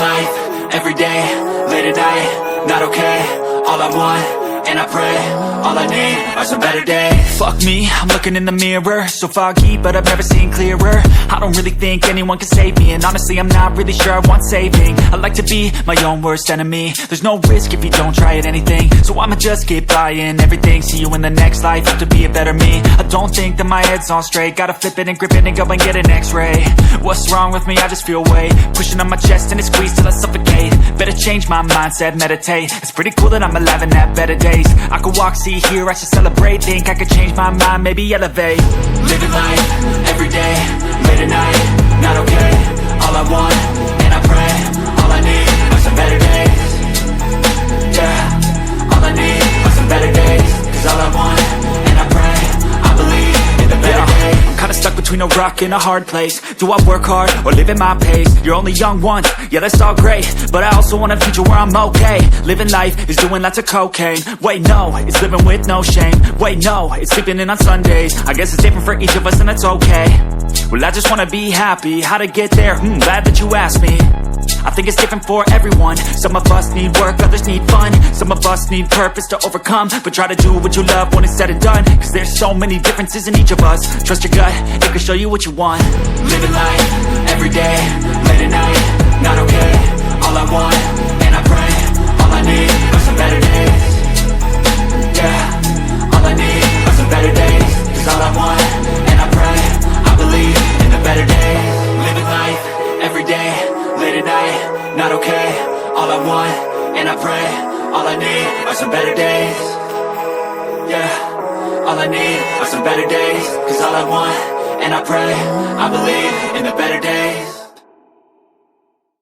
life, everyday, late at night, not okay. All I want, and I pray, all I need are some better days. Fuck me, I'm looking in the mirror, so foggy, but I've never seen clearer. I don't really think anyone can save me, and honestly I'm not really sure I want saving. I like to be my own worst enemy. There's no risk if you don't try at anything, so I'ma just keep buying everything. See you in the next life, have to be a better me. I don't think that my head's on straight, gotta flip it and grip it and go and get an x-ray. What's wrong with me? I just feel weight pushing on my chest and it squeezes till I suffocate. Better change my mindset, meditate. It's pretty cool that I'm alive and have better days. I could walk, see, hear, I should celebrate. Think I could change my mind, maybe elevate. Living life, everyday, late at night, not okay. All I want, and I pray, all I need are some better days. Yeah, all I need are some better days. Cause all I want, and I pray, I believe in the better days. I'm kinda stuck between a rock and a hard place. Do I work hard or live at my pace? You're only young once, yeah that's all great, but I also want a future where I'm okay. Living life is doing lots of cocaine. Wait no, it's living with no shame. Wait no, it's sleeping in on Sundays. I guess it's different for each of us and that's okay. Well I just wanna be happy, how to get there? Glad that you asked me. I think it's different for everyone. Some of us need work, others need fun. Some of us need purpose to overcome. But try to do what you love when it's said and done, cause there's so many differences in each of us. Trust your gut, it can show you what you want. Living life, everyday, late at night, not okay. All I want, and I pray, all I need are some better days. Yeah, all I need are some better days. Cause all I want, and I pray, I believe in the better days. Living life, everyday, late at night, not okay. All I want, and I pray, all I need are some better days. Yeah, all I need are some better days. Cause all I want, and I pray, I believe in the better days.